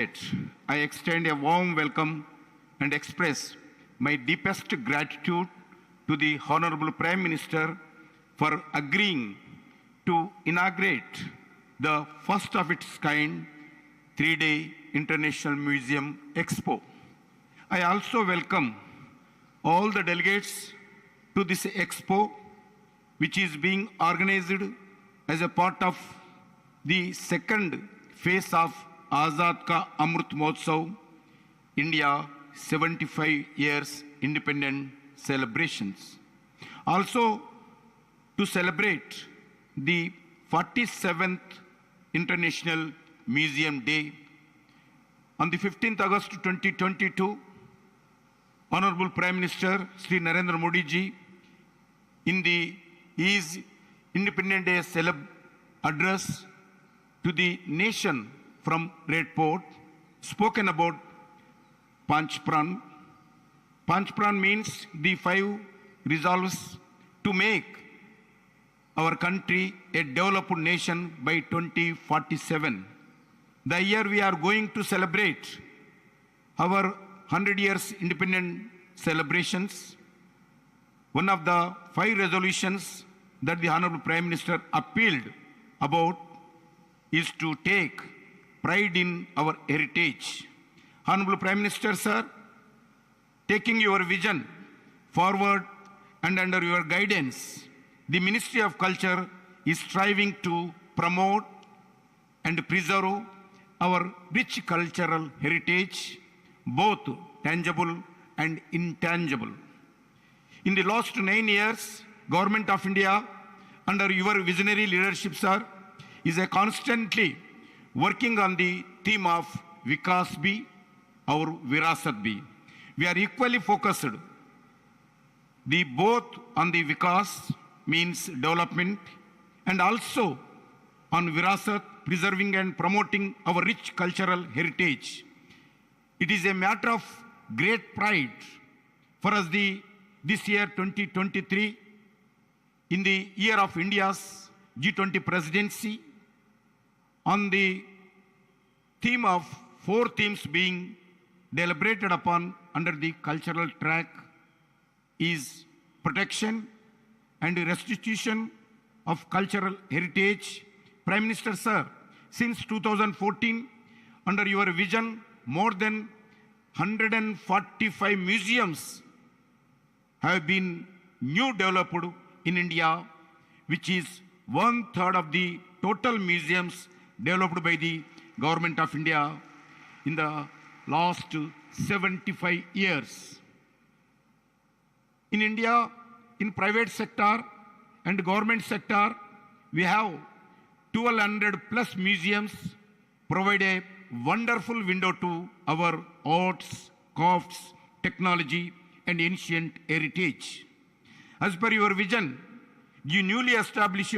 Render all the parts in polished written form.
I extend a warm welcome and express my deepest gratitude to the Honorable Prime Minister for agreeing to inaugurate the first of its kind 3-day International Museum Expo. I also welcome all the delegates to this Expo, which is being organized as a part of the second phase of Azad Ka Amrit Mahotsav, India 75 years independent celebrations. Also, to celebrate the 47th International Museum Day, on the 15th August 2022, Honorable Prime Minister Sri Narendra Modi ji, in his Independence Day address to the nation from Red Fort, spoken about Panchpran. Panchpran means the 5 resolves to make our country a developed nation by 2047. The year we are going to celebrate our 100 years independent celebrations. One of the 5 resolutions that the Honorable Prime Minister appealed about is to take pride in our heritage. Honorable Prime Minister, sir, taking your vision forward and under your guidance, the Ministry of Culture is striving to promote and preserve our rich cultural heritage, both tangible and intangible. In the last 9 years, Government of India, under your visionary leadership, sir, is constantly working on the theme of Vikas Bhi or Virasat Bhi. We are equally focused both on the Vikas, means development, and also on Virasat, preserving and promoting our rich cultural heritage. It is a matter of great pride for us this year 2023, in the year of India's G20 presidency, on the theme of 4 themes being deliberated upon under the cultural track is protection and restitution of cultural heritage. Prime Minister, sir, since 2014, under your vision, more than 145 museums have been new developed in India, which is 1/3 of the total museums developed by the Government of India in the last 75 years. In India, in private sector and government sector, we have 1200 plus museums provide a wonderful window to our arts, crafts, technology, and ancient heritage. As per your vision, you newly established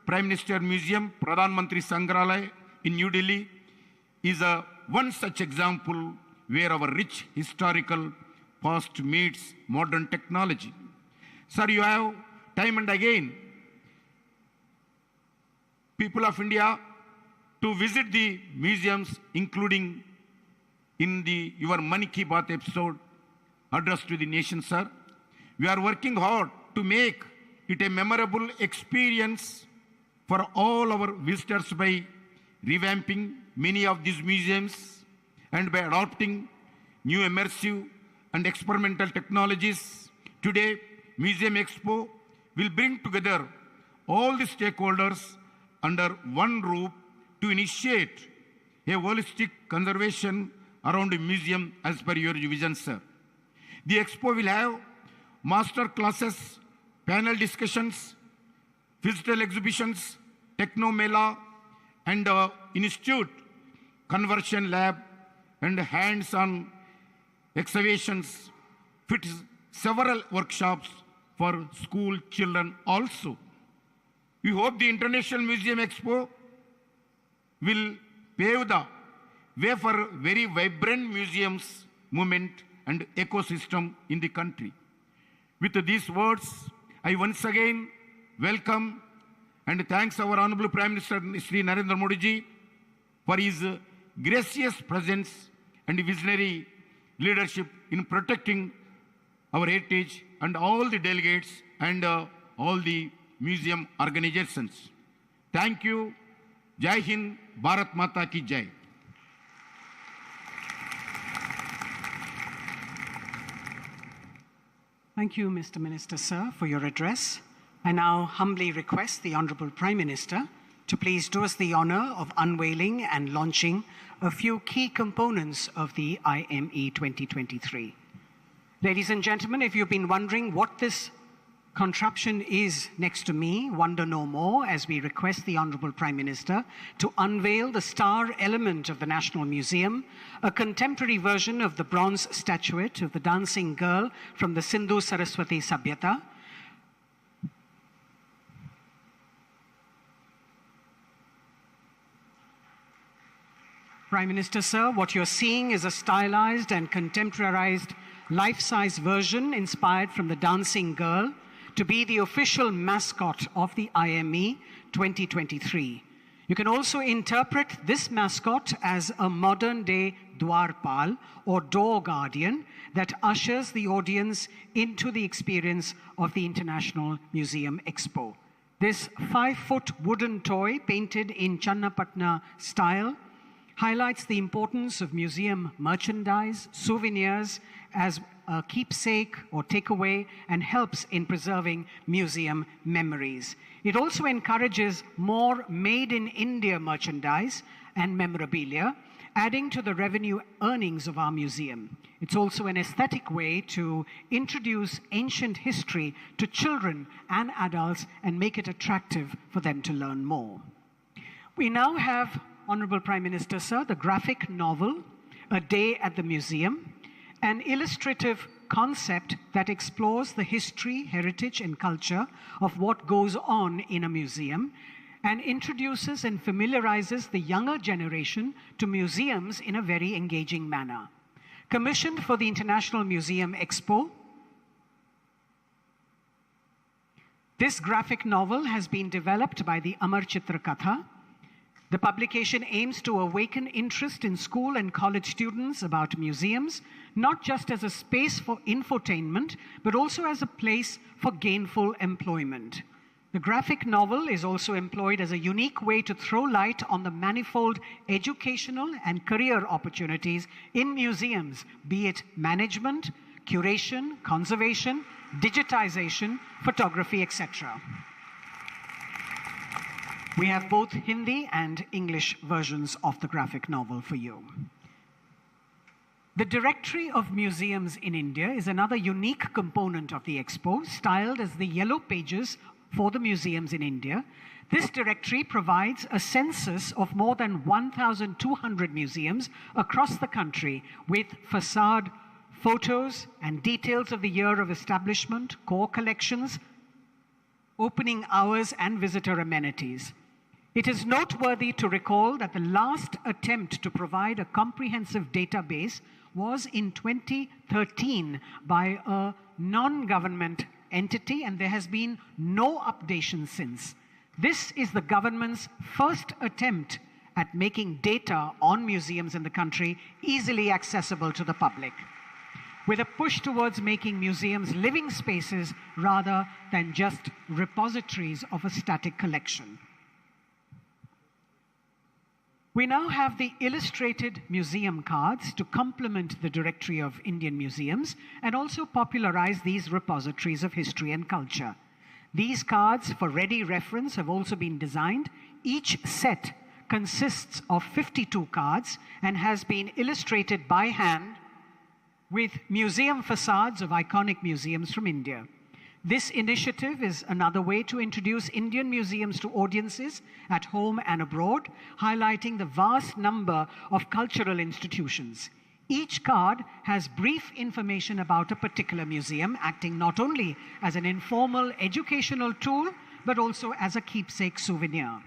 Prime Minister Museum, Pradhan Mantri Sangrahalaya in New Delhi, is one such example where our rich historical past meets modern technology. Sir, you have time and again people of India to visit the museums, including in your Mann Ki Baat episode addressed to the nation, sir. We are working hard to make it a memorable experience for all our visitors by revamping many of these museums and by adopting new immersive and experimental technologies. Today, Museum Expo will bring together all the stakeholders under one roof to initiate a holistic conservation around the museum as per your vision, sir. The Expo will have master classes, panel discussions, physical exhibitions, techno mela, and institute conversion lab, and hands-on excavations, fit several workshops for school children also. We hope the International Museum Expo will pave the way for very vibrant museums movement and ecosystem in the country. With these words, I once again welcome and thanks our Honorable Prime Minister Sri Narendra Modi ji for his gracious presence and visionary leadership in protecting our heritage, and all the delegates and all the museum organizations. Thank you. Jai Hind, Bharat Mata ki Jai. Thank you, Mr. Minister, sir, for your address. I now humbly request the Honorable Prime Minister to please do us the honor of unveiling and launching a few key components of the IME 2023. Ladies and gentlemen, if you've been wondering what this contraption is next to me, wonder no more as we request the Honorable Prime Minister to unveil the star element of the National Museum, a contemporary version of the bronze statuette of the dancing girl from the Sindhu Saraswati Sabhyata. Prime Minister, sir, what you're seeing is a stylized and contemporarized life-size version inspired from the dancing girl to be the official mascot of the IME 2023. You can also interpret this mascot as a modern-day Dwarpal or door guardian that ushers the audience into the experience of the International Museum Expo. This 5-foot wooden toy painted in Channapatna style highlights the importance of museum merchandise, souvenirs as a keepsake or takeaway, and helps in preserving museum memories. It also encourages more made in India merchandise and memorabilia, adding to the revenue earnings of our museum. It's also an aesthetic way to introduce ancient history to children and adults and make it attractive for them to learn more. We now have, Honorable Prime Minister, sir, the graphic novel, A Day at the Museum, an illustrative concept that explores the history, heritage, and culture of what goes on in a museum and introduces and familiarizes the younger generation to museums in a very engaging manner. Commissioned for the International Museum Expo, this graphic novel has been developed by the Amar Chitra Katha. The publication aims to awaken interest in school and college students about museums, not just as a space for infotainment, but also as a place for gainful employment. The graphic novel is also employed as a unique way to throw light on the manifold educational and career opportunities in museums, be it management, curation, conservation, digitization, photography, etc. We have both Hindi and English versions of the graphic novel for you. The Directory of Museums in India is another unique component of the Expo, styled as the Yellow Pages for the museums in India. This directory provides a census of more than 1,200 museums across the country with facade photos and details of the year of establishment, core collections, opening hours, and visitor amenities. It is noteworthy to recall that the last attempt to provide a comprehensive database was in 2013 by a non-government entity, and there has been no updation since. This is the government's first attempt at making data on museums in the country easily accessible to the public, with a push towards making museums living spaces rather than just repositories of a static collection. We now have the illustrated museum cards to complement the Directory of Indian Museums and also popularize these repositories of history and culture. These cards for ready reference have also been designed. Each set consists of 52 cards and has been illustrated by hand with museum facades of iconic museums from India. This initiative is another way to introduce Indian museums to audiences at home and abroad, highlighting the vast number of cultural institutions. Each card has brief information about a particular museum, acting not only as an informal educational tool, but also as a keepsake souvenir.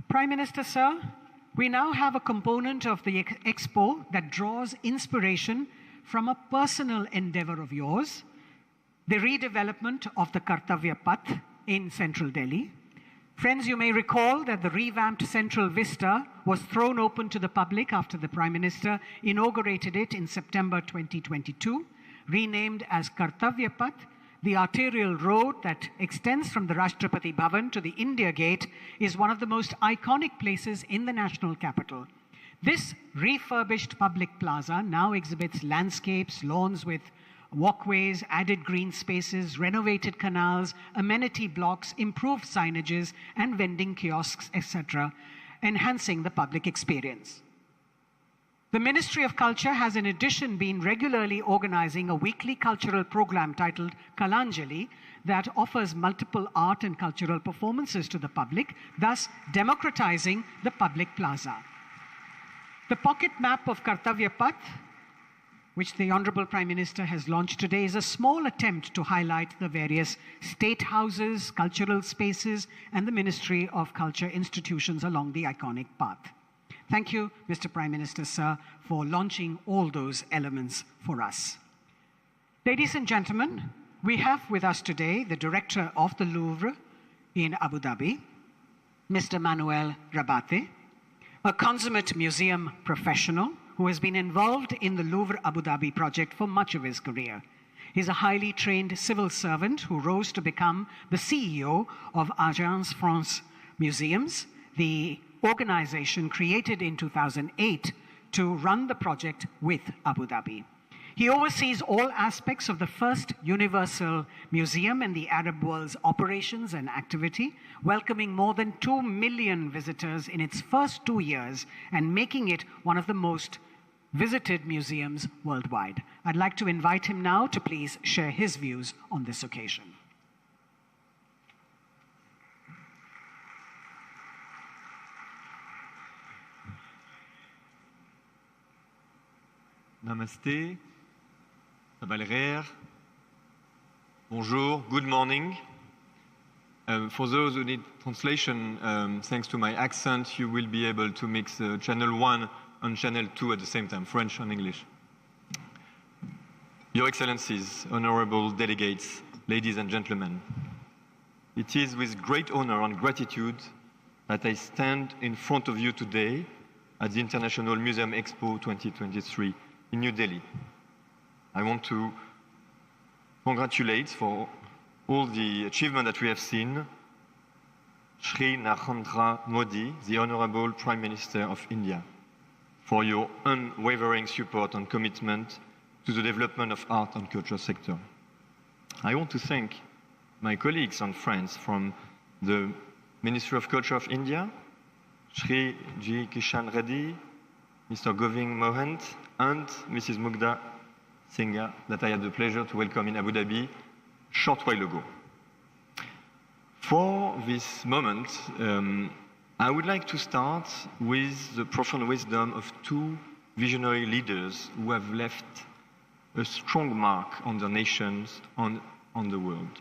Prime Minister, sir, we now have a component of the Expo that draws inspiration from a personal endeavor of yours, the redevelopment of the Kartavya Path in central Delhi. Friends, you may recall that the revamped Central Vista was was thrown open to the public after the Prime Minister inaugurated it in September 2022, renamed as Kartavya Path. The arterial road that extends from the Rashtrapati Bhavan to the India Gate is one of the most iconic places in the national capital. This refurbished public plaza now exhibits landscapes, lawns with walkways, added green spaces, renovated canals, amenity blocks, improved signages, and vending kiosks, etc., enhancing the public experience. The Ministry of Culture has in addition been regularly organizing a weekly cultural program titled Kalanjali that offers multiple art and cultural performances to the public, thus democratizing the public plaza. The pocket map of Kartavya Path, which the Honorable Prime Minister has launched today, is a small attempt to highlight the various state houses, cultural spaces, and the Ministry of Culture institutions along the iconic path. Thank you, Mr. Prime Minister, sir, for launching all those elements for us. Ladies and gentlemen, we have with us today the Director of the Louvre in Abu Dhabi, Mr. Manuel Rabate, a consummate museum professional who has been involved in the Louvre Abu Dhabi project for much of his career. He's a highly trained civil servant who rose to become the CEO of Agence France Museums, the organization created in 2008 to run the project with Abu Dhabi. He oversees all aspects of the first universal museum in the Arab world's operations and activity, welcoming more than 2 million visitors in its first 2 years and making it one of the most visited museums worldwide. I'd like to invite him now to please share his views on this occasion. Namaste, Sabalrer, bonjour, good morning. For those who need translation, thanks to my accent, you will be able to mix channel 1 and channel 2 at the same time, French and English. Your Excellencies, honorable delegates, ladies and gentlemen, it is with great honor and gratitude that I stand in front of you today at the International Museum Expo 2023 in New Delhi. I want to congratulate for all the achievement that we have seen Shri Narendra Modi, the Honorable Prime Minister of India, for your unwavering support and commitment to the development of art and culture sector. I want to thank my colleagues and friends from the Ministry of Culture of India, Shri G. Kishan Reddy, Mr. Govind Mohant, and Mrs. Mugdha Singha, that I had the pleasure to welcome in Abu Dhabi a short while ago. For this moment, I would like to start with the profound wisdom of two visionary leaders who have left a strong mark on their nations and on the world.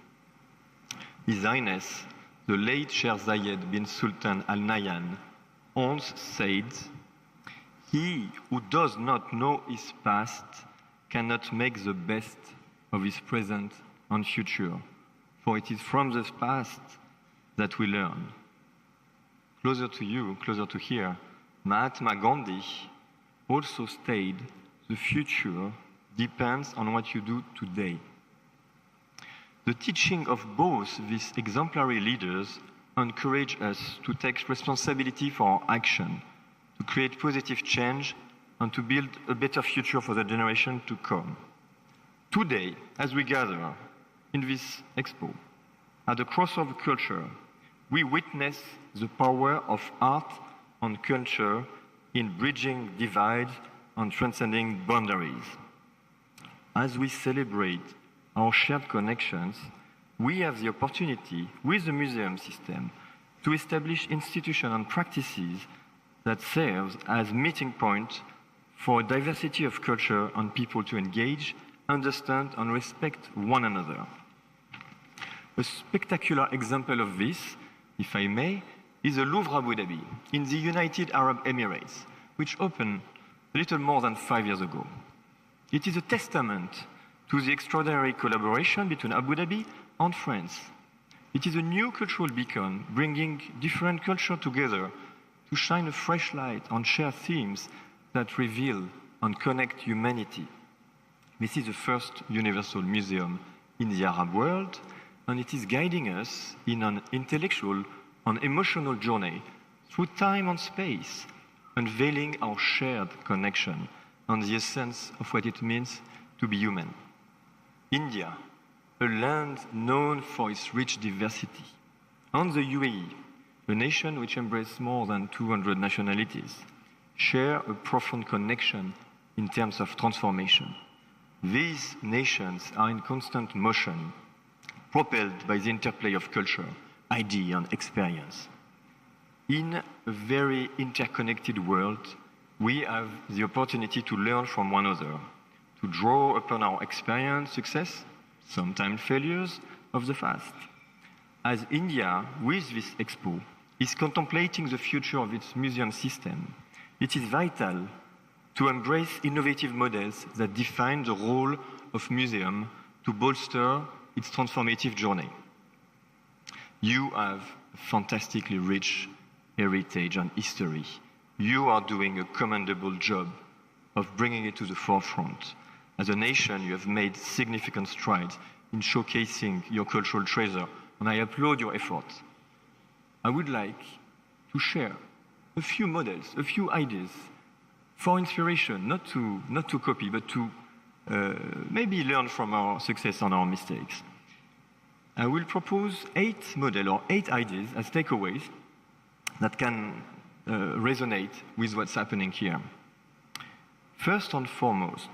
His Highness, the late Sheikh Zayed bin Sultan Al Nahyan, once said, "He who does not know his past cannot make the best of his present and future, for it is from the past that we learn." Closer to you, closer to here, Mahatma Gandhi also said, "The future depends on what you do today." The teaching of both these exemplary leaders encourage us to take responsibility for our action, to create positive change, and to build a better future for the generation to come. Today, as we gather in this expo, at the crossroads of culture, we witness the power of art and culture in bridging divides and transcending boundaries. As we celebrate our shared connections, we have the opportunity, with the museum system, to establish institutions and practices that serve as meeting points for a diversity of culture and people to engage, understand, and respect one another. A spectacular example of this, if I may, is the Louvre Abu Dhabi in the United Arab Emirates, which opened a little more than 5 years ago. It is a testament to the extraordinary collaboration between Abu Dhabi and France. It is a new cultural beacon, bringing different cultures together to shine a fresh light on shared themes that reveal and connect humanity. This is the first universal museum in the Arab world, and it is guiding us in an intellectual and emotional journey through time and space, unveiling our shared connection and the essence of what it means to be human. India, a land known for its rich diversity, and the UAE, a nation which embraces more than 200 nationalities, share a profound connection in terms of transformation. These nations are in constant motion, propelled by the interplay of culture, idea, and experience. In a very interconnected world, we have the opportunity to learn from one another, to draw upon our experience, success, sometimes failures of the past. As India, with this Expo, is contemplating the future of its museum system, it is vital to embrace innovative models that define the role of museum to bolster its transformative journey. You have a fantastically rich heritage and history. You are doing a commendable job of bringing it to the forefront. As a nation, you have made significant strides in showcasing your cultural treasure, and I applaud your efforts. I would like to share a few models, a few ideas for inspiration, not to copy, but to maybe learn from our success and our mistakes. I will propose 8 models or 8 ideas as takeaways that can resonate with what's happening here. First and foremost,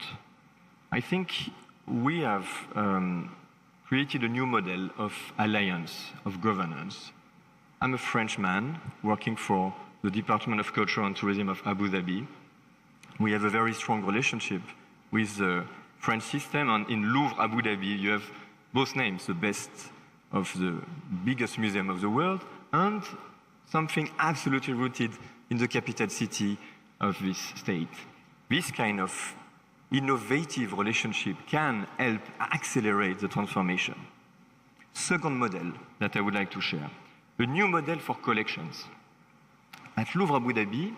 I think we have created a new model of alliance, of governance. I'm a Frenchman working for the Department of Culture and Tourism of Abu Dhabi. We have a very strong relationship with the French system, and in Louvre, Abu Dhabi, you have both names, the best of the biggest museum of the world, and something absolutely rooted in the capital city of this state. This kind of innovative relationship can help accelerate the transformation. Second model that I would like to share, a new model for collections. At Louvre Abu Dhabi,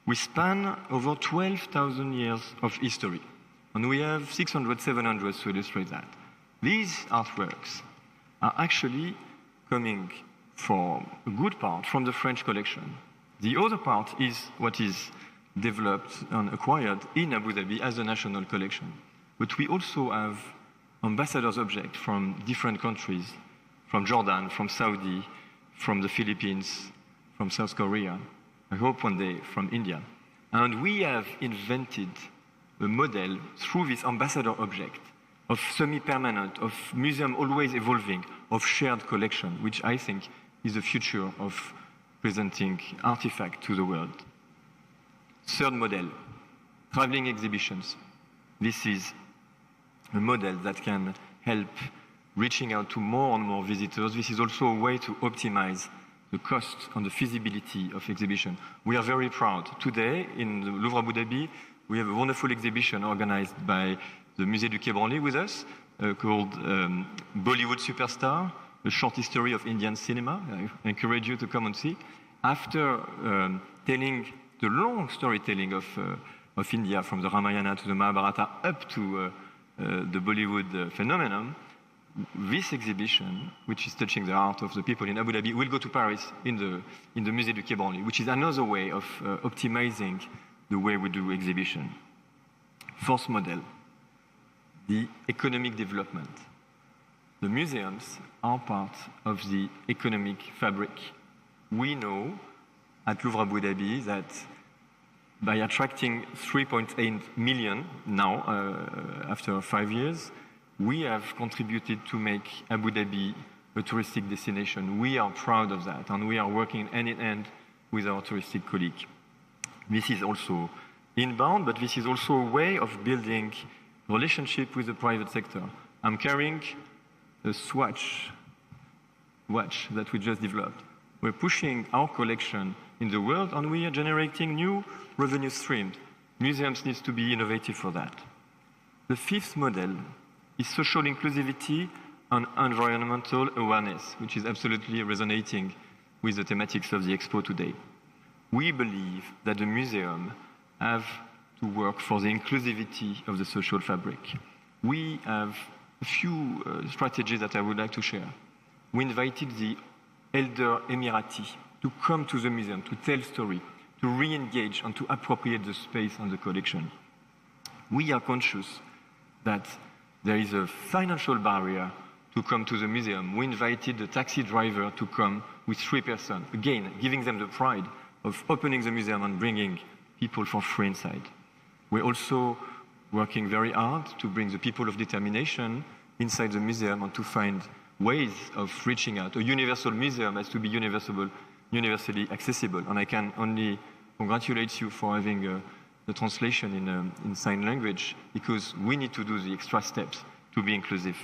we span over 12,000 years of history, and we have 600, 700 to illustrate that. These artworks are actually coming for a good part from the French collection. The other part is what is developed and acquired in Abu Dhabi as a national collection. But we also have ambassadors' objects from different countries, from Jordan, from Saudi, from the Philippines, from South Korea, I hope one day from India. And we have invented a model through this ambassador object of semi-permanent, of museum always evolving, of shared collection, which I think is the future of presenting artifacts to the world. Third model, traveling exhibitions. This is a model that can help reaching out to more and more visitors. This is also a way to optimize the cost and the feasibility of exhibition. We are very proud. Today, in the Louvre Abu Dhabi, we have a wonderful exhibition organized by the Musée du Quai Branly with us, called Bollywood Superstar, a short history of Indian cinema. I encourage you to come and see. After telling the long storytelling of India, from the Ramayana to the Mahabharata up to the Bollywood phenomenon, this exhibition, which is touching the heart of the people in Abu Dhabi, will go to Paris in the Musée du Quai Branly, which is another way of optimizing the way we do exhibition. Fourth model, the economic development. The museums are part of the economic fabric. We know at Louvre Abu Dhabi that by attracting 3.8 million now, after 5 years, we have contributed to make Abu Dhabi a touristic destination. We are proud of that, and we are working hand in hand with our touristic colleague. This is also inbound, but this is also a way of building relationship with the private sector. I'm carrying a watch that we just developed. We're pushing our collection in the world, and we are generating new revenue streams. Museums need to be innovative for that. The fifth model is social inclusivity and environmental awareness, which is absolutely resonating with the thematics of the Expo today. We believe that the museum have to work for the inclusivity of the social fabric. We have a few strategies that I would like to share. We invited the elder Emirati to come to the museum, to tell story, to re-engage and to appropriate the space and the collection. We are conscious that there is a financial barrier to come to the museum. We invited the taxi driver to come with 3 persons, again, giving them the pride of opening the museum and bringing people for free inside. We're also working very hard to bring the people of determination inside the museum and to find ways of reaching out. A universal museum has to be universally accessible, and I can only congratulate you for having the translation in sign language, because we need to do the extra steps to be inclusive.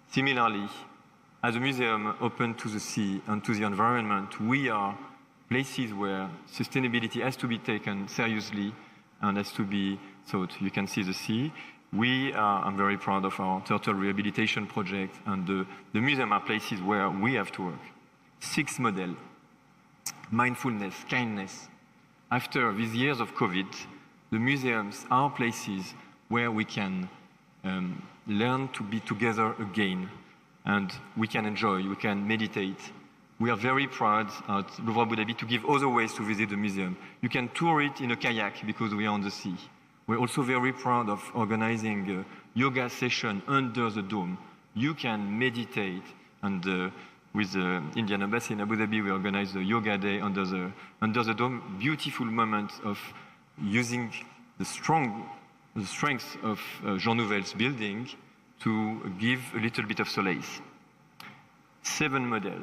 Similarly, as a museum open to the sea and to the environment, we are places where sustainability has to be taken seriously and has to be thought. You can see the sea. I'm very proud of our turtle rehabilitation project, and the museum are places where we have to work. 6 model, mindfulness, kindness. After these years of COVID, the museums are places where we can learn to be together again, and we can enjoy, we can meditate. We are very proud at Louvre Abu Dhabi to give other ways to visit the museum. You can tour it in a kayak because we are on the sea. We're also very proud of organizing a yoga session under the dome. You can meditate, and with the Indian Embassy in Abu Dhabi, we organize a yoga day under the dome. Beautiful moment of using the strength of Jean Nouvel's building to give a little bit of solace. 7 model,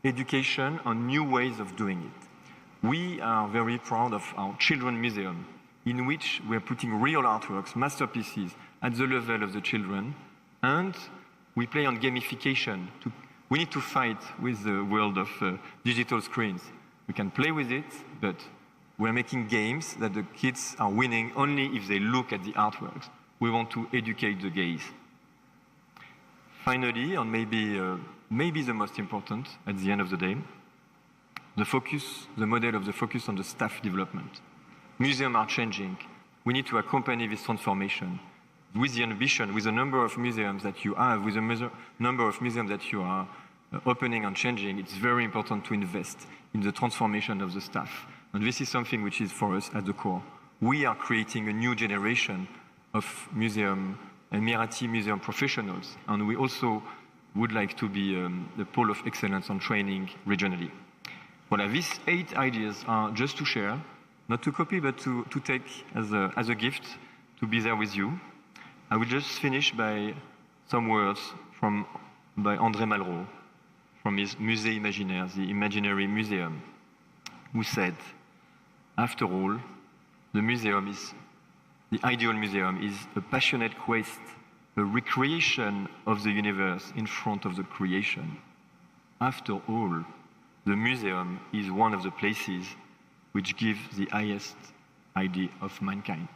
education and new ways of doing it. We are very proud of our children museum, in which we're putting real artworks, masterpieces at the level of the children, and we play on gamification. We need to fight with the world of digital screens. We can play with it, but we're making games that the kids are winning only if they look at the artworks. We want to educate the gaze. Finally, and maybe the most important at the end of the day, the model of the focus on the staff development. Museums are changing. We need to accompany this transformation with the ambition, with the number of museums that you have, with the number of museums that you are opening and changing. It's very important to invest in the transformation of the staff. And this is something which is for us at the core. We are creating a new generation of Emirati museum professionals, and we also would like to be the pole of excellence on training regionally. Well, these 8 ideas are just to share, not to copy, but to take as a gift to be there with you. I will just finish by some words by André Malraux, from his Musée Imaginaire, the Imaginary Museum, who said, after all, the ideal museum is a passionate quest, a recreation of the universe in front of the creation. After all, the museum is one of the places which gives the highest idea of mankind.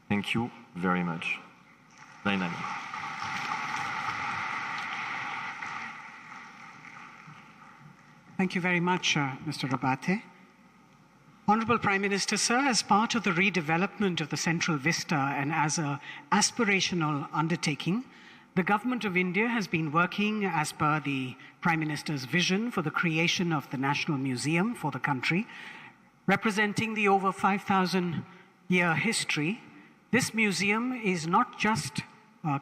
Thank you very much. Dynamic. Thank you very much, Mr. Rabate. Honorable Prime Minister, sir, as part of the redevelopment of the Central Vista and as an aspirational undertaking, the Government of India has been working as per the Prime Minister's vision for the creation of the National Museum for the country, representing the over 5,000-year history. This museum is not just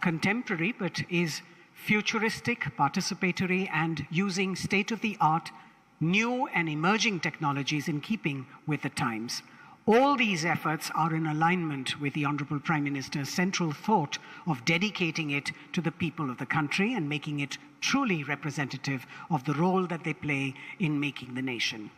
contemporary, but is futuristic, participatory, and using state-of-the-art new and emerging technologies in keeping with the times. All these efforts are in alignment with the Honorable Prime Minister's central thought of dedicating it to the people of the country and making it truly representative of the role that they play in making the nation.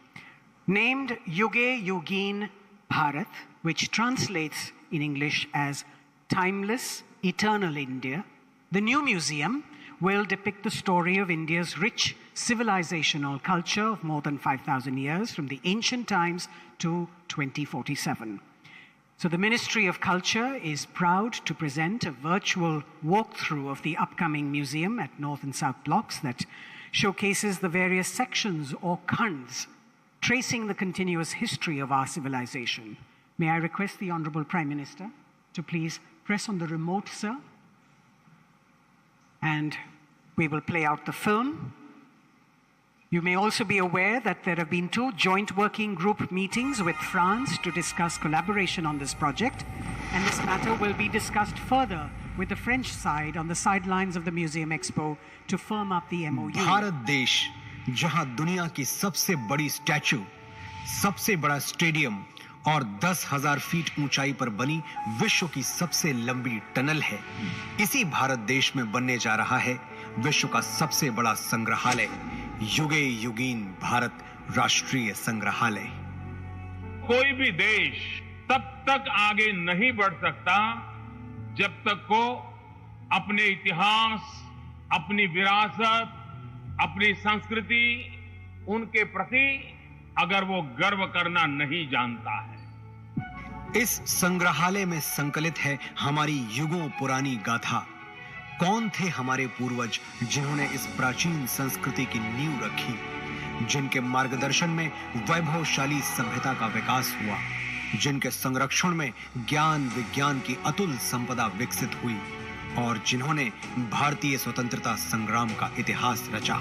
Named Yuge Yugin Bharat, which translates in English as Timeless, Eternal India, the new museum will depict the story of India's rich civilizational culture of more than 5,000 years, from the ancient times to 2047. So the Ministry of Culture is proud to present a virtual walkthrough of the upcoming museum at North and South Blocks that showcases the various sections or khands tracing the continuous history of our civilization. May I request the Honorable Prime Minister to please press on the remote, sir? And we will play out the film. You may also be aware that there have been 2 joint working group meetings with France to discuss collaboration on this project, and this matter will be discussed further with the French side on the sidelines of the Museum Expo to firm up the MOU. Bharat देश जहां दुनिया की सबसे बड़ी statue, सबसे बड़ा stadium और 10,000 feet ऊंचाई पर बनी विश्व की सबसे लंबी टनल है, इसी भारत देश में बनने जा रहा है विश्व का सबसे बड़ा संग्रहालय, युगे युगीन भारत राष्ट्रीय संग्रहालय। कोई भी देश तब तक आगे नहीं बढ़ सकता जब तक को अपने इतिहास, अपनी विरासत, अपनी संस्कृति, उनके प्रति अगर वो गर्व करना नहीं जानता है। इस संग्रहालय में संकलित है हमारी युगों पुरानी गाथा। कौन थे हमारे पूर्वज जिन्होंने इस प्राचीन संस्कृति की नींव रखी, जिनके मार्गदर्शन में वैभवशाली सभ्यता का विकास हुआ, जिनके संरक्षण में ज्ञान विज्ञान की अतुल संपदा विकसित हुई और जिन्होंने भारतीय स्वतंत्रता संग्राम का इतिहास रचा।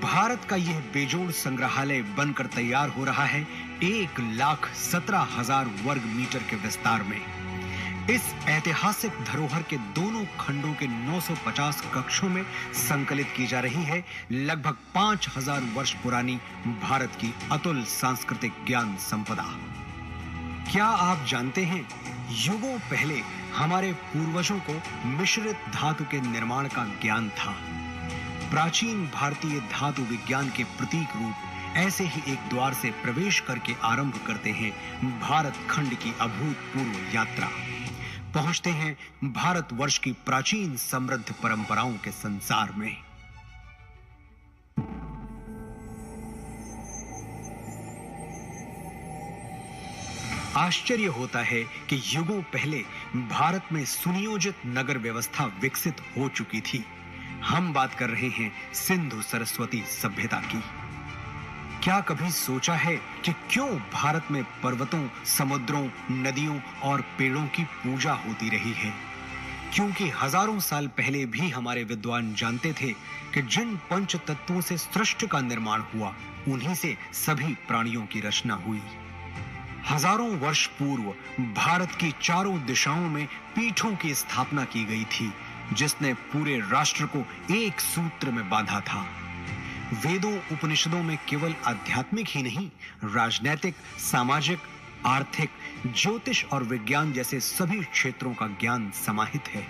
भारत का यह बेजोड़ संग्रहालय बनकर तैयार हो रहा है 1,17,000 वर्ग मीटर के विस्तार में। इस ऐतिहासिक धरोहर के दोनों खंडों के 950 कक्षों में संकलित की जा रही है लगभग 5,000 वर्ष पुरानी भारत की अतुल सांस्कृतिक ज्ञान संपदा। क्या आप जानते हैं, युगों पहले हमारे पूर्वजों को मिश्रित धातु के निर्माण का ज्ञान था। प्राचीन भारतीय धातु विज्ञान के प्रतीक रूप ऐसे ही एक द्वार से प्रवेश करके आरंभ करते हैं भारत खंड की अभूतपूर्व यात्रा। पहुंचते हैं भारतवर्ष की प्राचीन समृद्ध परंपराओं के संसार में। आश्चर्य होता है कि युगों पहले भारत में सुनियोजित नगर व्यवस्था विकसित हो चुकी थी। हम बात कर रहे हैं सिंधु सरस्वती सभ्यता की। क्या कभी सोचा है कि क्यों भारत में पर्वतों, समुद्रों, नदियों और पेड़ों की पूजा होती रही है? क्योंकि हजारों साल पहले भी हमारे विद्वान जानते थे कि जिन पंच तत्वों से सृष्टि का निर्माण हुआ, उन्हीं से सभी प्राणियों की रचना हुई। हजारों वर्ष पूर्व भारत की चारों दिशाओं में पीठों की स्थापना की गई थी, जिसने पूरे राष्ट्र को एक सूत्र में बांधा था। वेदों उपनिषदों में केवल आध्यात्मिक ही नहीं, राजनैतिक, सामाजिक, आर्थिक, ज्योतिष और विज्ञान जैसे सभी क्षेत्रों का ज्ञान समाहित है।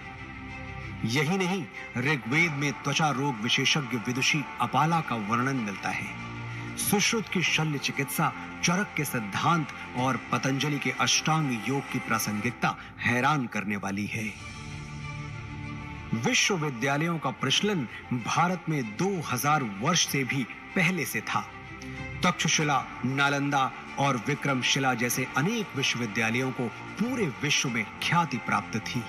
यही नहीं, ऋग्वेद में त्वचा रोग विशेषज्ञ विदुषी अपाला का वर्णन मिलता है। सुश्रुत की शल्य चिकित्सा, चरक के सिद्धांत और पतंजलि के अष्टांग योग की प्रासंगिकता हैरान करने वाली है। विश्वविद्यालयों का प्रचलन भारत में 2000 वर्ष से भी पहले से था। तक्षशिला, नालंदा और विक्रमशिला जैसे अनेक विश्वविद्यालयों को पूरे विश्व में ख्याति प्राप्त थी।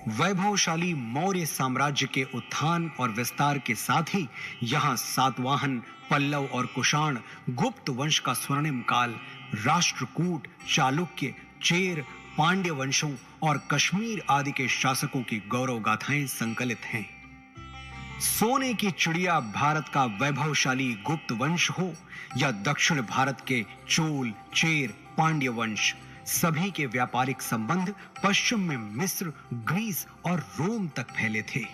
वैभवशाली मौर्य साम्राज्य के उत्थान और विस्तार के साथ ही यहां सातवाहन, पल्लव और कुषाण, गुप्त वंश का स्वर्णिम काल, राष्ट्रकूट, चालुक्य, चेर, पांड्य वंशों और कश्मीर आदि के शासकों की गौरव गाथाएं संकलित हैं। सोने की चिड़िया भारत का वैभवशाली गुप्त वंश हो या दक्षिण भारत के चोल, चेर, पांड्य वंश, सभी के व्यापारिक संबंध पश्चिम में मिस्र, ग्रीस और रोम तक फैले थे।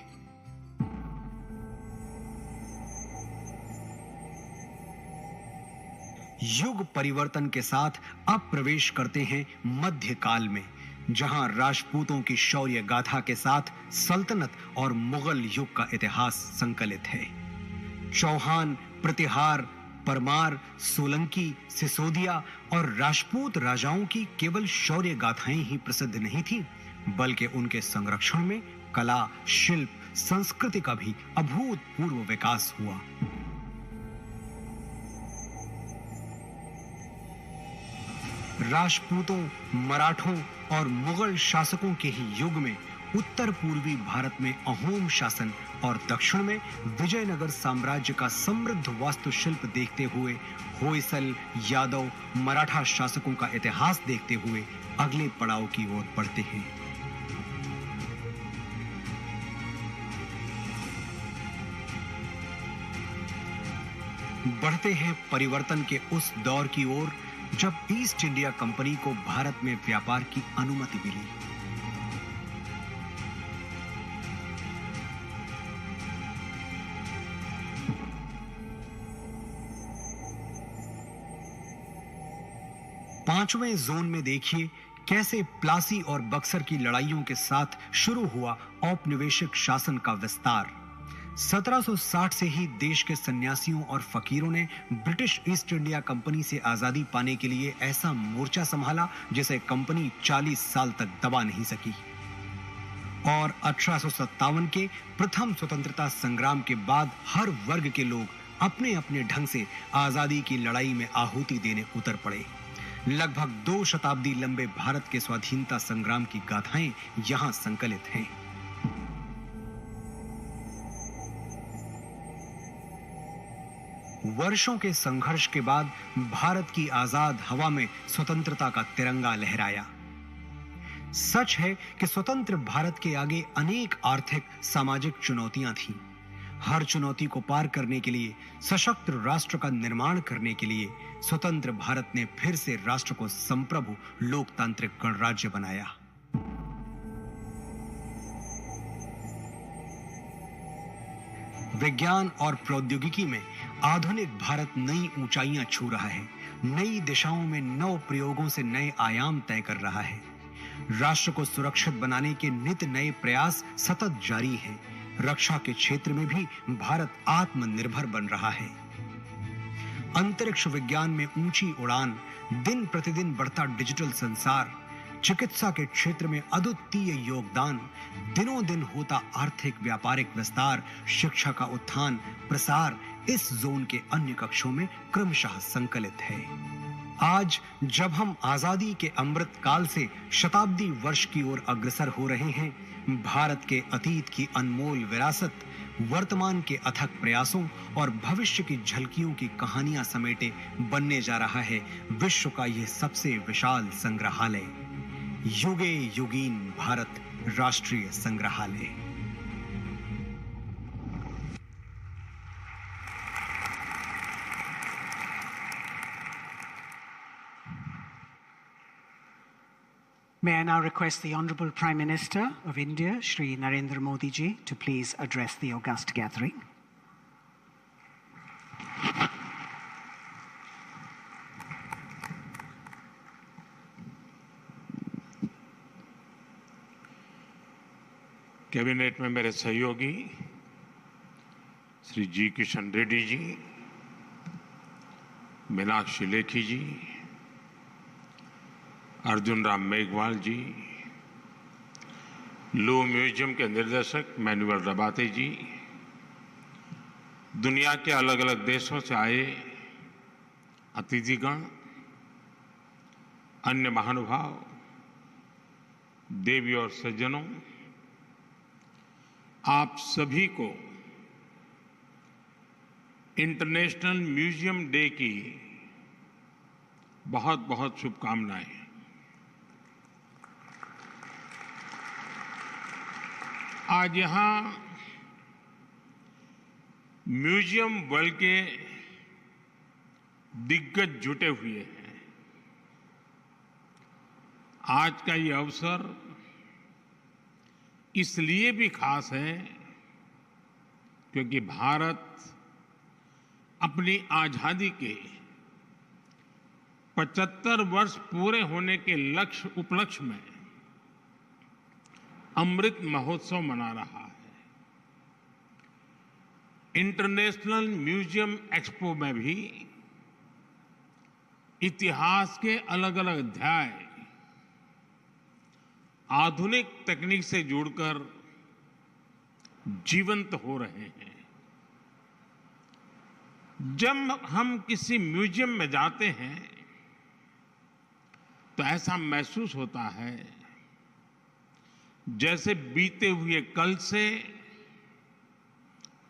युग परिवर्तन के साथ अब प्रवेश करते हैं मध्यकाल में, जहां राजपूतों की शौर्य गाथा के साथ सल्तनत और मुगल युग का इतिहास संकलित है। चौहान, प्रतिहार, परमार, सोलंकी, सिसोदिया और राजपूत राजाओं की केवल शौर्य गाथाएं ही प्रसिद्ध नहीं थी, बल्कि उनके संरक्षण में कला, शिल्प, संस्कृति का भी अभूतपूर्व विकास हुआ। राजपूतों, मराठों और मुगल शासकों के ही युग में उत्तर पूर्वी भारत में अहोम शासन और दक्षिण में विजयनगर साम्राज्य का समृद्ध वास्तुशिल्प देखते हुए, होयसल, यादव, मराठा शासकों का इतिहास देखते हुए अगले पड़ाव की ओर बढ़ते हैं। बढ़ते हैं परिवर्तन के उस दौर की ओर जब ईस्ट इंडिया कंपनी को भारत में व्यापार की अनुमति मिली। पांचवें जोन में देखिए कैसे प्लासी और बक्सर की लड़ाइयों के साथ शुरू हुआ औपनिवेशिक शासन का विस्तार। 1760 से ही देश के सन्यासियों और फकीरों ने ब्रिटिश ईस्ट इंडिया कंपनी से आजादी पाने के लिए ऐसा मोर्चा संभाला जिसे कंपनी 40 साल तक दबा नहीं सकी। और 1857 के प्रथम स्वतंत्रता संग्राम के बाद हर वर्ग के लोग अपने अपने ढंग से आजादी की लड़ाई में आहुति देने उतर पड़े। लगभग 2 शताब्दी लंबे भारत के स्वाधीनता संग्राम की गाथाएं यहां संकलित हैं। वर्षों के संघर्ष के बाद भारत की आजाद हवा में स्वतंत्रता का तिरंगा लहराया। सच है कि स्वतंत्र भारत के आगे अनेक आर्थिक, सामाजिक चुनौतियां थीं। हर चुनौती को पार करने के लिए, सशक्त राष्ट्र का निर्माण करने के लिए स्वतंत्र भारत ने फिर से राष्ट्र को संप्रभु लोकतांत्रिक गणराज्य बनाया। विज्ञान और प्रौद्योगिकी में आधुनिक भारत नई ऊंचाइयां छू रहा है। नई दिशाओं में नव प्रयोगों से नए आयाम तय कर रहा है। राष्ट्र को सुरक्षित बनाने के नित नए प्रयास सतत जारी हैं। रक्षा के क्षेत्र में भी भारत आत्मनिर्भर बन रहा है। अंतरिक्ष विज्ञान में ऊंची उड़ान, दिन प्रतिदिन बढ़ता डिजिटल संसार, चिकित्सा के क्षेत्र में अद्वितीय योगदान, दिनों दिन होता आर्थिक व्यापारिक विस्तार, शिक्षा का उत्थान प्रसार इस जोन के अन्य कक्षों में क्रमशः संकलित है। आज जब हम आजादी के अमृत काल से शताब्दी वर्ष की ओर अग्रसर हो रहे हैं, भारत के अतीत की अनमोल विरासत, वर्तमान के अथक प्रयासों और भविष्य की झलकियों की कहानियां समेटे बनने जा रहा है विश्व का यह सबसे विशाल संग्रहालय, युगे युगीन भारत राष्ट्रीय संग्रहालय। May I now request the Honorable Prime Minister of India, Shri Narendra Modi ji, to please address the august gathering. Cabinet में मेरे सहयोगी श्री जी किशन रेड्डी जी, मीनाक्षी लेखी जी, अर्जुन राम मेघवाल जी, लो म्यूजियम के निर्देशक मैनुअल रबाते जी, दुनिया के अलग अलग देशों से आए अतिथिगण, अन्य महानुभाव, देवी और सज्जनों, आप सभी को इंटरनेशनल म्यूजियम डे की बहुत बहुत शुभकामनाएं। आज यहां म्यूजियम वर्ल्ड के दिग्गज जुटे हुए हैं। आज का ये अवसर इसलिए भी खास है क्योंकि भारत अपनी आजादी के 75 वर्ष पूरे होने के उपलक्ष्य में अमृत महोत्सव मना रहा है। इंटरनेशनल म्यूजियम एक्सपो में भी इतिहास के अलग अलग अध्याय आधुनिक तकनीक से जुड़कर जीवंत हो रहे हैं। जब हम किसी म्यूजियम में जाते हैं तो ऐसा महसूस होता है जैसे बीते हुए कल से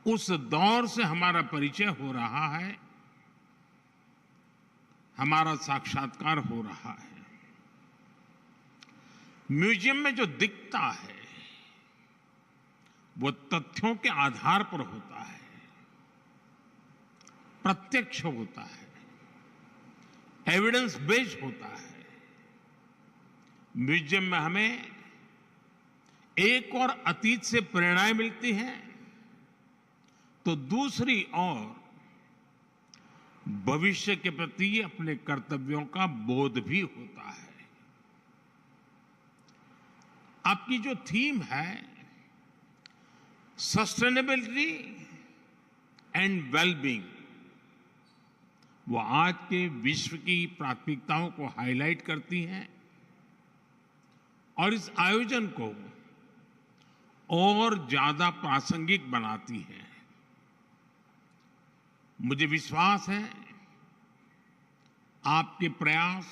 उस दौर से हमारा परिचय हो रहा है, हमारा साक्षात्कार हो रहा है। म्यूजियम में जो दिखता है वो तथ्यों के आधार पर होता है, प्रत्यक्ष होता है, एविडेंस बेस्ड होता है। म्यूजियम में हमें एक और अतीत से प्रेरणाएं मिलती हैं, तो दूसरी ओर भविष्य के प्रति अपने कर्तव्यों का बोध भी होता है। आपकी जो थीम है सस्टेनेबिलिटी एंड वेलबींग, वो आज के विश्व की प्राथमिकताओं को हाईलाइट करती हैं और इस आयोजन को और ज्यादा प्रासंगिक बनाती है। मुझे विश्वास है आपके प्रयास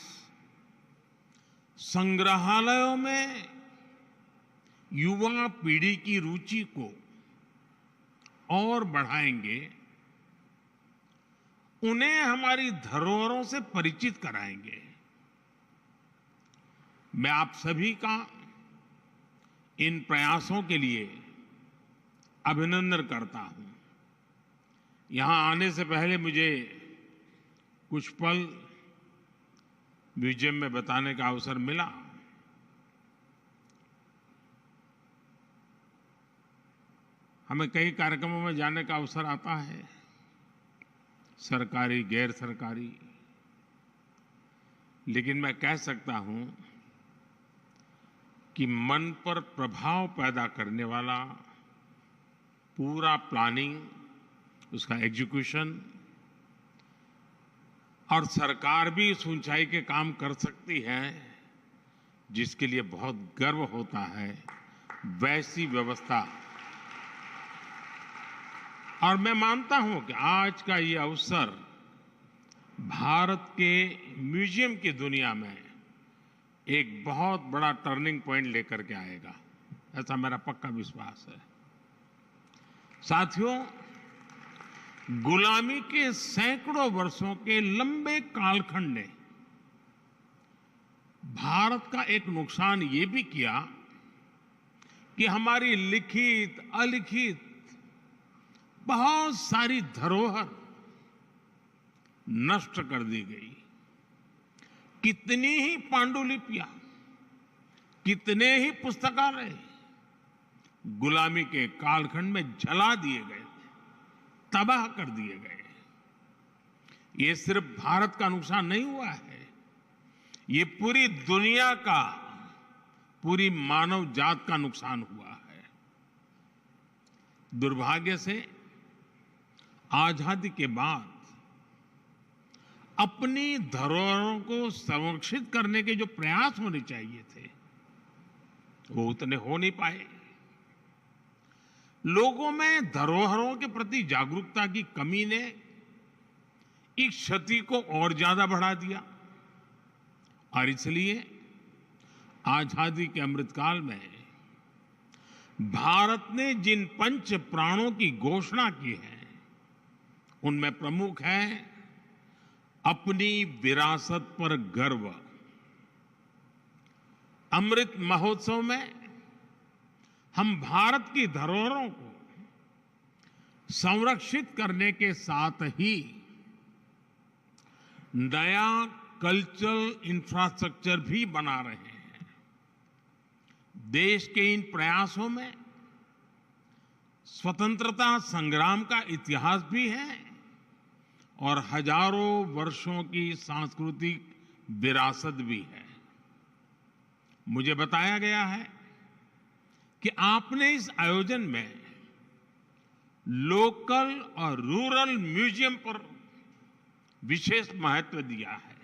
संग्रहालयों में युवा पीढ़ी की रुचि को और बढ़ाएंगे, उन्हें हमारी धरोहरों से परिचित कराएंगे। मैं आप सभी का इन प्रयासों के लिए अभिनंदन करता हूं। यहां आने से पहले मुझे कुछ पल म्यूजियम में बताने का अवसर मिला। हमें कई कार्यक्रमों में जाने का अवसर आता है, सरकारी, गैर सरकारी, लेकिन मैं कह सकता हूं कि मन पर प्रभाव पैदा करने वाला पूरा प्लानिंग, उसका एग्जीक्यूशन, और सरकार भी इस ऊंचाई के काम कर सकती है जिसके लिए बहुत गर्व होता है, वैसी व्यवस्था। और मैं मानता हूं कि आज का ये अवसर भारत के म्यूजियम की दुनिया में एक बहुत बड़ा टर्निंग पॉइंट लेकर के आएगा, ऐसा मेरा पक्का विश्वास है। साथियों, गुलामी के सैकड़ों वर्षों के लंबे कालखंड ने भारत का एक नुकसान ये भी किया कि हमारी लिखित अलिखित बहुत सारी धरोहर नष्ट कर दी गई। कितनी ही पांडुलिपियां, कितने ही पुस्तकालय गुलामी के कालखंड में जला दिए गए, तबाह कर दिए गए। ये सिर्फ भारत का नुकसान नहीं हुआ है, ये पूरी दुनिया का, पूरी मानव जात का नुकसान हुआ है। दुर्भाग्य से आजादी के बाद अपनी धरोहरों को संरक्षित करने के जो प्रयास होने चाहिए थे वो उतने हो नहीं पाए। लोगों में धरोहरों के प्रति जागरूकता की कमी ने इस क्षति को और ज्यादा बढ़ा दिया, और इसलिए आजादी के अमृतकाल में भारत ने जिन पंच प्राणों की घोषणा की है उनमें प्रमुख है अपनी विरासत पर गर्व। अमृत महोत्सव में हम भारत की धरोहरों को संरक्षित करने के साथ ही नया कल्चरल इंफ्रास्ट्रक्चर भी बना रहे हैं। देश के इन प्रयासों में स्वतंत्रता संग्राम का इतिहास भी है और हजारों वर्षों की सांस्कृतिक विरासत भी है। मुझे बताया गया है कि आपने इस आयोजन में लोकल और रूरल म्यूजियम पर विशेष महत्व दिया है।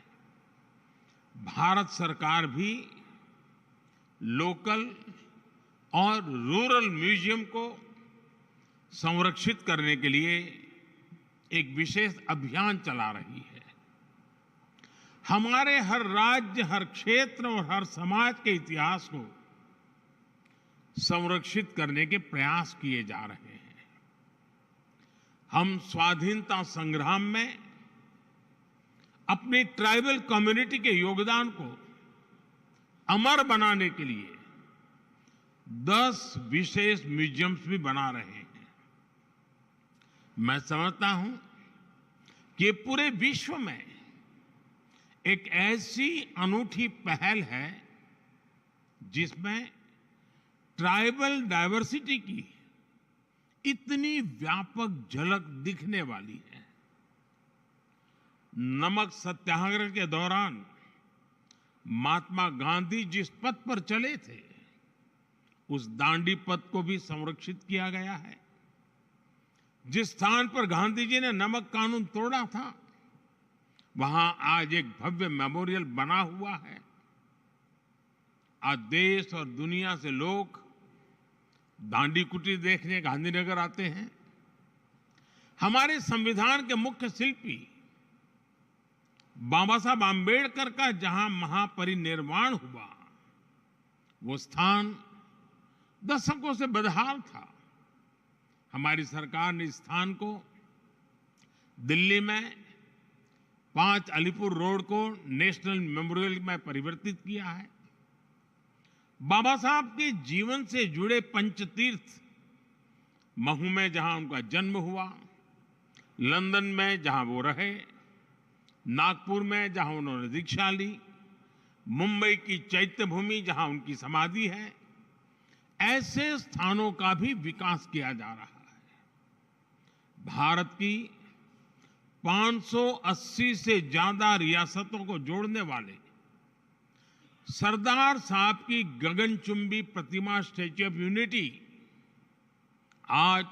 भारत सरकार भी लोकल और रूरल म्यूजियम को संरक्षित करने के लिए एक विशेष अभियान चला रही है। हमारे हर राज्य, हर क्षेत्र और हर समाज के इतिहास को संरक्षित करने के प्रयास किए जा रहे हैं। हम स्वाधीनता संग्राम में अपनी ट्राइबल कम्युनिटी के योगदान को अमर बनाने के लिए 10 विशेष म्यूजियम्स भी बना रहे हैं। मैं समझता हूं कि पूरे विश्व में एक ऐसी अनूठी पहल है जिसमें ट्राइबल डाइवर्सिटी की इतनी व्यापक झलक दिखने वाली है। नमक सत्याग्रह के दौरान महात्मा गांधी जिस पथ पर चले थे, उस दांडी पथ को भी संरक्षित किया गया है। जिस स्थान पर गांधी जी ने नमक कानून तोड़ा था, वहां आज एक भव्य मेमोरियल बना हुआ है। आज देश और दुनिया से लोग दांडी कुटीर देखने गांधीनगर आते हैं। हमारे संविधान के मुख्य शिल्पी बाबा साहब आंबेडकर का जहां महापरिनिर्वाण हुआ, वो स्थान दशकों से बदहाल था। हमारी सरकार ने इस स्थान को दिल्ली में 5 अलीपुर रोड को नेशनल मेमोरियल में परिवर्तित किया है। बाबा साहब के जीवन से जुड़े पंचतीर्थ, महू में जहां उनका जन्म हुआ, लंदन में जहां वो रहे, नागपुर में जहां उन्होंने दीक्षा ली, मुंबई की चैत्य भूमि जहां उनकी समाधि है, ऐसे स्थानों का भी विकास किया जा रहा है। भारत की 580 से ज्यादा रियासतों को जोड़ने वाले सरदार साहब की गगनचुंबी प्रतिमा स्टैच्यू ऑफ यूनिटी आज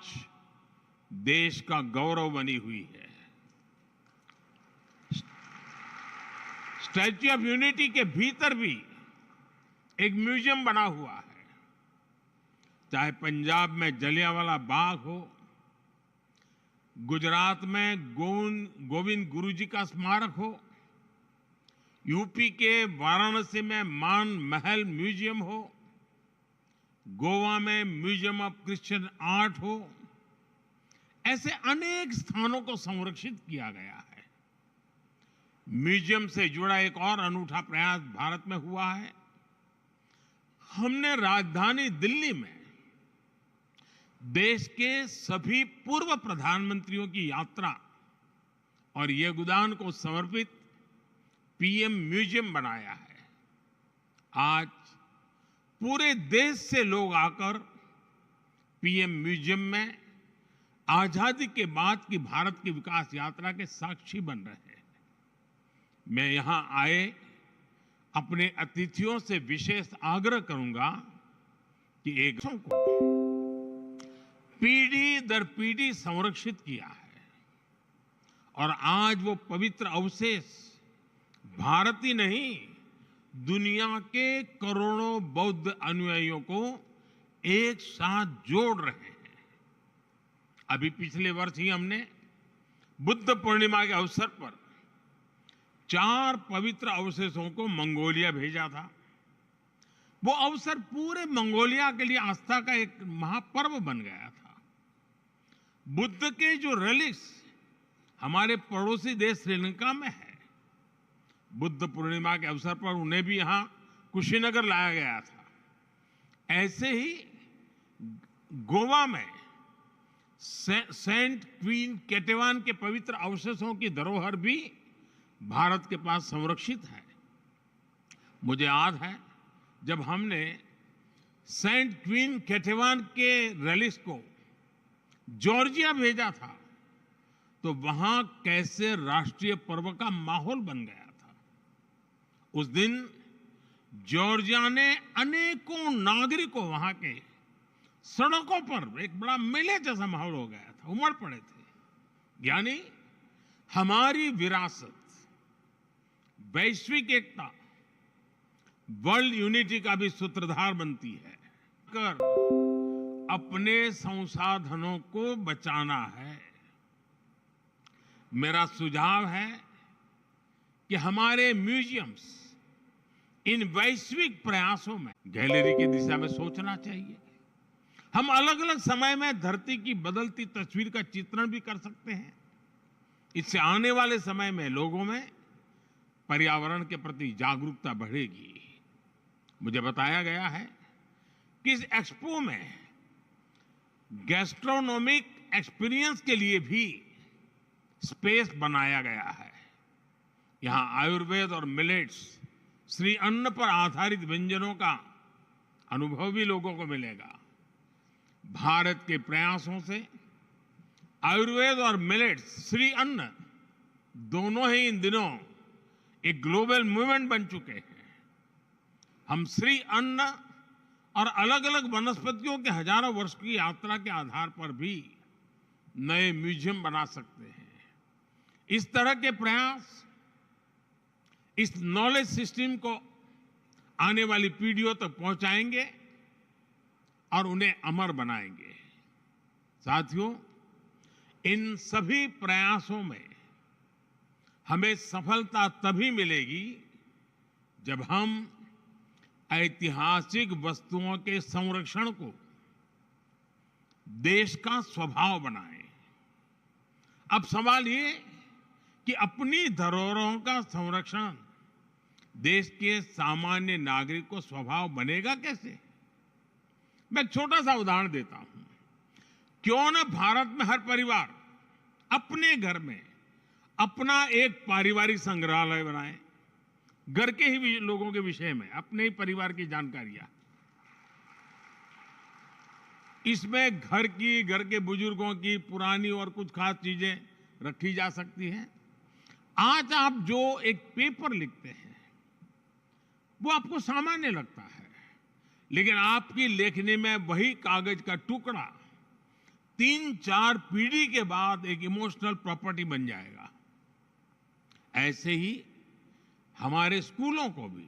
देश का गौरव बनी हुई है। स्टैच्यू ऑफ यूनिटी के भीतर भी एक म्यूजियम बना हुआ है। चाहे पंजाब में जलियांवाला बाग हो, गुजरात में गोविंद गुरु जी का स्मारक हो, यूपी के वाराणसी में मान महल म्यूजियम हो, गोवा में म्यूजियम ऑफ क्रिश्चियन आर्ट हो, ऐसे अनेक स्थानों को संरक्षित किया गया है। म्यूजियम से जुड़ा एक और अनूठा प्रयास भारत में हुआ है। हमने राजधानी दिल्ली में देश के सभी पूर्व प्रधानमंत्रियों की यात्रा और योगदान को समर्पित पीएम म्यूजियम बनाया है। आज पूरे देश से लोग आकर पीएम म्यूजियम में आजादी के बाद की भारत की विकास यात्रा के साक्षी बन रहे हैं। मैं यहां आए अपने अतिथियों से विशेष आग्रह करूंगा कि एक को पीढ़ी दर पीढ़ी संरक्षित किया है और आज वो पवित्र अवशेष भारत ही नहीं, दुनिया के करोड़ों बौद्ध अनुयायियों को एक साथ जोड़ रहे हैं। अभी पिछले वर्ष ही हमने बुद्ध पूर्णिमा के अवसर पर 4 पवित्र अवशेषों को मंगोलिया भेजा था। वो अवसर पूरे मंगोलिया के लिए आस्था का एक महापर्व बन गया था। बुद्ध के जो रेलिक्स हमारे पड़ोसी देश श्रीलंका में है, बुद्ध पूर्णिमा के अवसर पर उन्हें भी यहां कुशीनगर लाया गया था। ऐसे ही गोवा में सेंट क्वीन केटेवान के पवित्र अवशेषों की धरोहर भी भारत के पास संरक्षित है। मुझे याद है जब हमने सेंट क्वीन केटेवान के रेलिक्स को जॉर्जिया भेजा था, तो वहां कैसे राष्ट्रीय पर्व का माहौल बन गया था। उस दिन जॉर्जिया ने अनेकों नागरिकों वहां के सड़कों पर एक बड़ा मेले जैसा माहौल हो गया था, उमड़ पड़े थे। यानी हमारी विरासत, वैश्विक एकता, वर्ल्ड यूनिटी का भी सूत्रधार बनती है। अपने संसाधनों को बचाना है। मेरा सुझाव है कि हमारे म्यूजियम्स इन वैश्विक प्रयासों में गैलरी की दिशा में सोचना चाहिए। हम अलग अलग समय में धरती की बदलती तस्वीर का चित्रण भी कर सकते हैं। इससे आने वाले समय में लोगों में पर्यावरण के प्रति जागरूकता बढ़ेगी। मुझे बताया गया है कि इस एक्सपो में गैस्ट्रोनॉमिक एक्सपीरियंस के लिए भी स्पेस बनाया गया है। यहां आयुर्वेद और मिलेट्स, श्री अन्न पर आधारित व्यंजनों का अनुभव भी लोगों को मिलेगा। भारत के प्रयासों से आयुर्वेद और मिलेट्स, श्री अन्न, दोनों ही इन दिनों एक ग्लोबल मूवमेंट बन चुके हैं। हम श्री अन्न और अलग अलग वनस्पतियों के हजारों वर्ष की यात्रा के आधार पर भी नए म्यूजियम बना सकते हैं। इस तरह के प्रयास इस नॉलेज सिस्टम को आने वाली पीढ़ियों तक पहुंचाएंगे और उन्हें अमर बनाएंगे। साथियों, इन सभी प्रयासों में हमें सफलता तभी मिलेगी जब हम ऐतिहासिक वस्तुओं के संरक्षण को देश का स्वभाव बनाएं। अब सवाल ये कि अपनी धरोहरों का संरक्षण देश के सामान्य नागरिक को स्वभाव बनेगा कैसे? मैं एक छोटा सा उदाहरण देता हूं। क्यों न भारत में हर परिवार अपने घर में अपना एक पारिवारिक संग्रहालय बनाए, घर के ही लोगों के विषय में, अपने ही परिवार की जानकारियां। इसमें घर की, घर के बुजुर्गों की पुरानी और कुछ खास चीजें रखी जा सकती हैं। आज आप जो एक पेपर लिखते हैं वो आपको सामान्य लगता है, लेकिन आपकी लेखनी में वही कागज का टुकड़ा 3-4 पीढ़ी के बाद एक इमोशनल प्रॉपर्टी बन जाएगा। ऐसे ही हमारे स्कूलों को भी,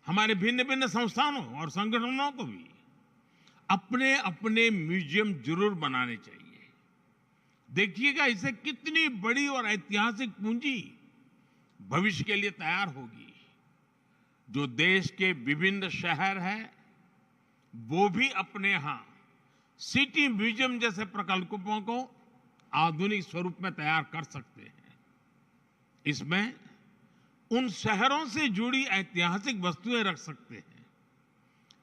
हमारे भिन्न भिन्न संस्थानों और संगठनों को भी अपने अपने म्यूजियम जरूर बनाने चाहिए। देखिएगा इससे कितनी बड़ी और ऐतिहासिक पूंजी भविष्य के लिए तैयार होगी। जो देश के विभिन्न शहर हैं वो भी अपने यहां सिटी म्यूजियम जैसे प्रकल्पों को आधुनिक स्वरूप में तैयार कर सकते हैं। इसमें उन शहरों से जुड़ी ऐतिहासिक वस्तुएं रख सकते हैं।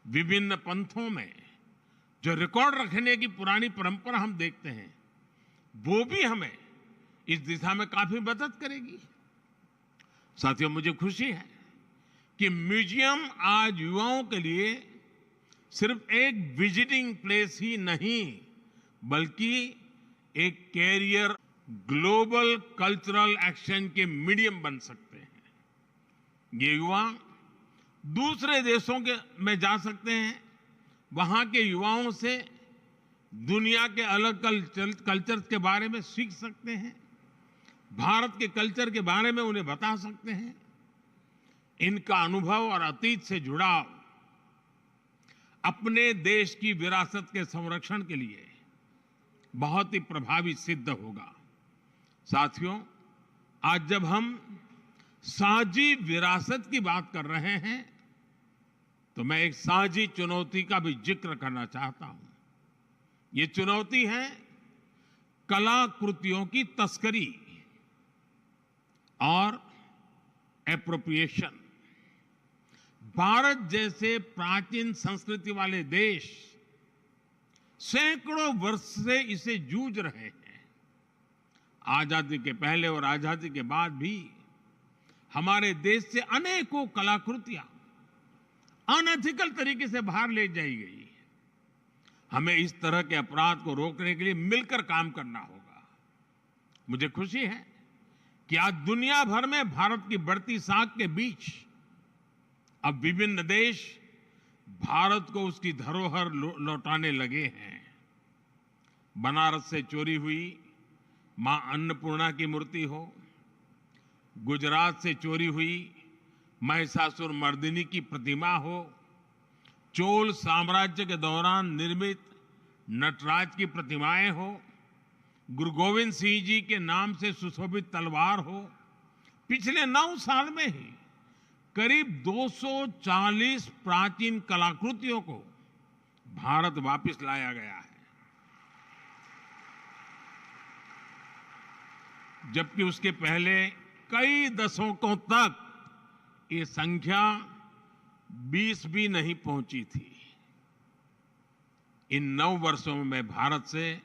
विभिन्न पंथों में जो रिकॉर्ड रखने की पुरानी परंपरा हम देखते हैं वो भी हमें इस दिशा में काफी मदद करेगी। साथियों, मुझे खुशी है कि म्यूजियम आज युवाओं के लिए सिर्फ एक विजिटिंग प्लेस ही नहीं बल्कि एक कैरियर, ग्लोबल कल्चरल एक्शन के मीडियम बन सकते हैं। ये युवा दूसरे देशों में जा सकते हैं, वहां के युवाओं से दुनिया के अलग कल्चर के बारे में सीख सकते हैं, भारत के कल्चर के बारे में उन्हें बता सकते हैं। इनका अनुभव और अतीत से जुड़ाव अपने देश की विरासत के संरक्षण के लिए बहुत ही प्रभावी सिद्ध होगा। साथियों, आज जब हम साझी विरासत की बात कर रहे हैं तो मैं एक साझी चुनौती का भी जिक्र करना चाहता हूं। ये चुनौती है कलाकृतियों की तस्करी और एप्रोप्रिएशन। भारत जैसे प्राचीन संस्कृति वाले देश सैकड़ों वर्ष से इसे जूझ रहे हैं। आजादी के पहले और आजादी के बाद भी हमारे देश से अनेकों कलाकृतियां अनएथिकल तरीके से बाहर ले जाई गई। हमें इस तरह के अपराध को रोकने के लिए मिलकर काम करना होगा। मुझे खुशी है कि आज दुनिया भर में भारत की बढ़ती साख के बीच अब विभिन्न देश भारत को उसकी धरोहर लौटाने लगे हैं। बनारस से चोरी हुई मां अन्नपूर्णा की मूर्ति हो, गुजरात से चोरी हुई महिषासुर मर्दिनी की प्रतिमा हो, चोल साम्राज्य के दौरान निर्मित नटराज की प्रतिमाएं हो, गुरु गोविंद सिंह जी के नाम से सुशोभित तलवार हो, पिछले 9 साल में ही करीब 240 प्राचीन कलाकृतियों को भारत वापस लाया गया है, जबकि उसके पहले कई दशकों तक ये संख्या 20 भी नहीं पहुंची थी। इन 9 वर्षों में भारत से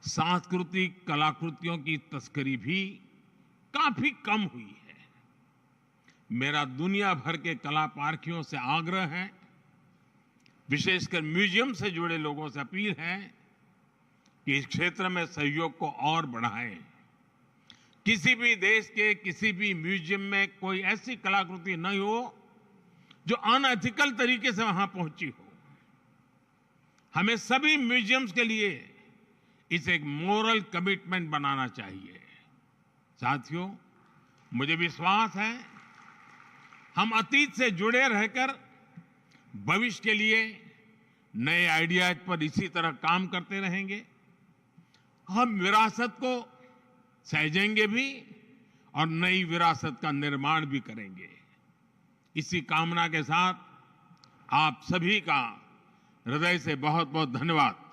सांस्कृतिक कलाकृतियों की तस्करी भी काफी कम हुई है। मेरा दुनिया भर के कला पारखियों से आग्रह है, विशेषकर म्यूजियम से जुड़े लोगों से अपील है कि इस क्षेत्र में सहयोग को और बढ़ाएं। किसी भी देश के किसी भी म्यूजियम में कोई ऐसी कलाकृति नहीं हो जो अनएथिकल तरीके से वहां पहुंची हो। हमें सभी म्यूजियम्स के लिए इसे एक मोरल कमिटमेंट बनाना चाहिए। साथियों, मुझे विश्वास है हम अतीत से जुड़े रहकर भविष्य के लिए नए आइडियाज पर इसी तरह काम करते रहेंगे। हम विरासत को सहेजेंगे भी और नई विरासत का निर्माण भी करेंगे। इसी कामना के साथ आप सभी का हृदय से बहुत बहुत धन्यवाद।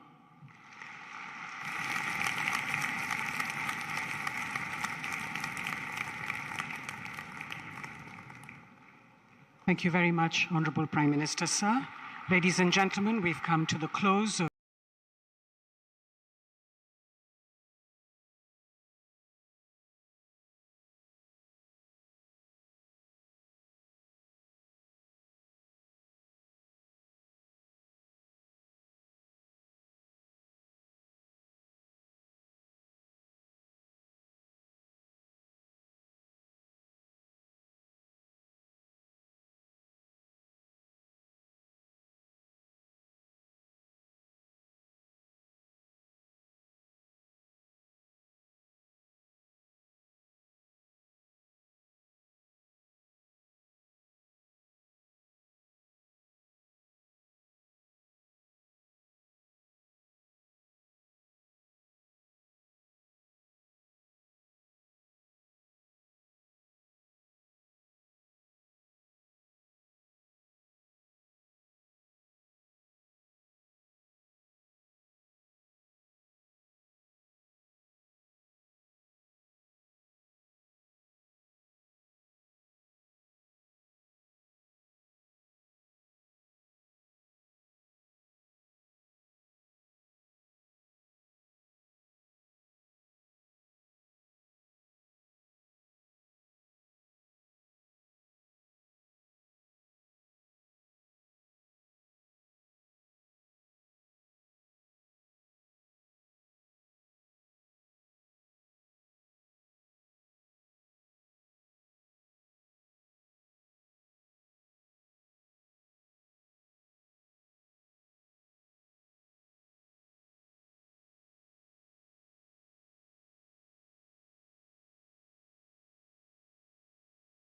Thank you very much, Honorable Prime Minister, sir. Ladies and gentlemen, we've come to the close of